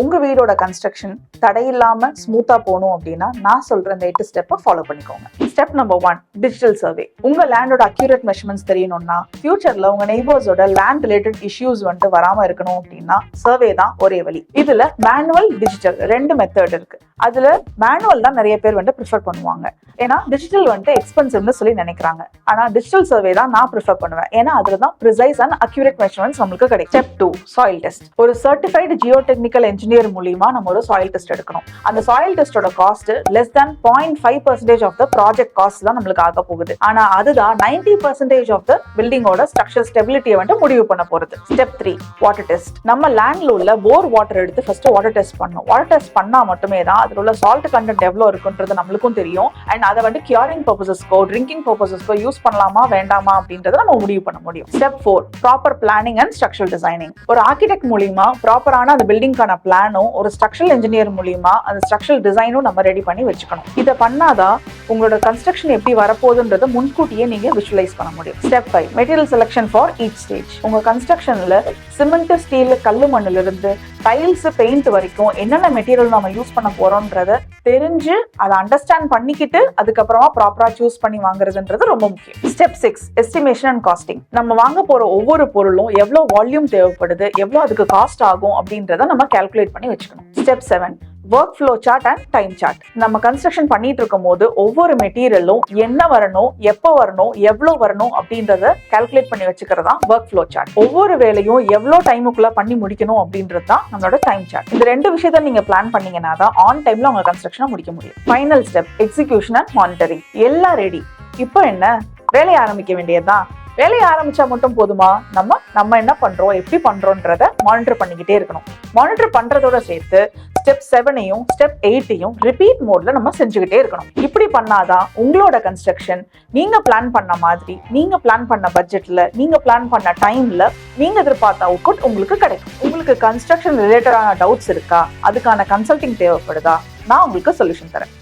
உங்க வீடோட கன்ஸ்ட்ரக்ஷன் தடையில்லாம ஸ்மூத்தா போகணும் அப்படின்னா நான் சொல்ற இந்த 8 ஸ்டெப்பை ஃபாலோ பண்ணிக்கோங்க. Step number 1, digital survey. உங்க லேண்டோட அக்யூரேட் மெஷர்மெண்ட்ஸ் தெரியணும்னா ஃபியூச்சர்ல உங்க நெய்பர்ஸோட லேண்ட் ரிலேட்டட் இஷ்யூஸ் வந்துட்டு வராம இருக்கணும் அப்படின்னா சர்வே தான் ஒரே வழி. இதுல மேனுவல், டிஜிட்டல் 2 மெத்தட் இருக்கு. அதுல மேனுவல் தான் நிறைய பேர் வந்து ப்ரிஃபர் பண்ணுவாங்க. ஏன்னா டிஜிட்டல் வந்துட்டு எக்ஸ்பென்சிவ்னு சொல்லி நினைக்கிறாங்க. ஆனா டிஜிட்டல் சர்வே தான் நான் ப்ரிஃபர் பண்ணுவேன். ஏன்னா அதுல தான் ப்ரிசைஸ் அண்ட் அக்யூரேட் மெஷர்மெண்ட்ஸ் நமக்கு கிடைக்கும். Step 2, soil test. ஒரு சர்டிஃபைடு ஜியோ டெக்னிக்கல் இன்ஜினியர் மூலியமா நம்ம ஒரு சாயில் டெஸ்ட் எடுக்கணும். அந்த சாயில் டெஸ்டோட cost less than 0.5% of the project cost தான் நம்மளுக்கு ஆக போகுது. ஆனா அதுதான் 90% ஆஃப் த பில்டிங்கோட ஸ்ட்ரக்சர் ஸ்டெபிலிட்டியை வந்து முடிவு பண்ண போறது. Step 3, water test. நம்ம லேண்ட்ல உள்ள போர் வாட்டர் எடுத்து ஃபர்ஸ்ட் வாட்டர் டெஸ்ட் பண்ணணும். வாட்டர் டெஸ்ட் பண்ணா மட்டுமே தான் அதுல உள்ள சால்ட் கண்டென்ட் எவ்வளவு இருக்குன்றது நம்மளுக்கும் தெரியும். அண்ட் அதை வந்து கியூரிங் பர்பஸஸ்க்கோ ட்ரிங்கிங் பர்பஸஸ்க்கோ யூஸ் பண்ணலாமா வேண்டாமா அப்படின்றத நம்ம முடிவு பண்ண முடியும். Step 4, proper planning and structural designing. ஒரு ஆர்கிடெக்ட் மூலியமா ப்ராப்பரான அந்த பில்டிங்கான பிளானும் ஒரு ஸ்ட்ரக்சரல் இன்ஜினியர் மூலியமா அந்த ஸ்ட்ரக்சரல் டிசைனும் நம்ம ரெடி பண்ணி வச்சுக்கணும். இதை பண்ணாதான் உங்களோட கன்ஸ்ட்ரக்ஷன் எப்படி வரப்போகுதுன்றத முன்கூட்டியே நீங்க விஷுவலைஸ் பண்ண முடியும். Step 5, material selection for each stage. உங்க கன்ஸ்ட்ரக்ஷன்ல சிமெண்ட், ஸ்டீல், கல்லு மண்ணுல இருந்து டைல்ஸ், பெயிண்ட் வரைக்கும் என்னென்ன மெட்டீரியல் நம்ம யூஸ் பண்ண போறோம்ன்றத தெரிஞ்சு அதை அண்டர்ஸ்டாண்ட் பண்ணிக்கிட்டு அதுக்கப்புறமா ப்ராப்பரா சூஸ் பண்ணி வாங்குறதுன்றது ரொம்ப முக்கியம். Step 6, estimation and costing. நம்ம வாங்க போற ஒவ்வொரு பொருளும் எவ்வளவு வால்யூம் தேவைப்படுது, எவ்வளவு அதுக்கு காஸ்ட் ஆகும் அப்படின்றத நம்ம கால்குலேட் பண்ணி வச்சுக்கணும். Step 7, workflow chart and time chart. நம்ம கன்ஸ்ட்ரக்ஷன் பண்ணிட்டு இருக்கும் போது ஒவ்வொரு மெட்டீரியலும் என்ன வரணும், எப்போ வரணும், எவ்வளவு வரணும் அப்படின்றத கால்குலேட் பண்ணி வச்சுக்கிறதா ஒர்க் ஃப்ளோ சார்ட். ஒவ்வொரு வேலையும் எவ்வளவு டைமுக்குள்ள பண்ணி முடிக்கணும் அப்படின்றது தான் நம்மளோட டைம் சார்ட். இந்த 2 விஷயத்த நீங்க பிளான் பண்ணீங்கன்னா தான் ஆன் டைம்ல உங்க கன்ஸ்ட்ரக்ஷனை முடிக்க முடியும். Final step, execution and monitoring. எல்லாம் ரெடி. இப்போ என்ன, வேலையை ஆரம்பிக்க வேண்டியதுதான். வேலையை ஆரம்பிச்சா மட்டும் போதுமா? நம்ம என்ன பண்றோம், எப்படி பண்றோம்ன்றத மானிட்டர் பண்ணிக்கிட்டே இருக்கணும். மானிட்டர் பண்றதோட சேர்த்து ஸ்டெப் 7ஐயும் ஸ்டெப் 8ஐயும் ரிப்பீட் மோட்ல நம்ம செஞ்சுக்கிட்டே இருக்கணும். இப்படி பண்ணாதான் உங்களோட கன்ஸ்ட்ரக்ஷன் நீங்க பிளான் பண்ண மாதிரி, நீங்க பிளான் பண்ண பட்ஜெட்ல, நீங்க பிளான் பண்ண டைம்ல நீங்க எதிர்பார்த்த அவுட்புட் உங்களுக்கு கிடைக்கும். உங்களுக்கு கன்ஸ்ட்ரக்ஷன் ரிலேட்டடான டவுட்ஸ் இருக்கா, அதுக்கான கன்சல்டிங் தேவைப்படுதா, நான் உங்களுக்கு சொல்யூஷன் தரேன்.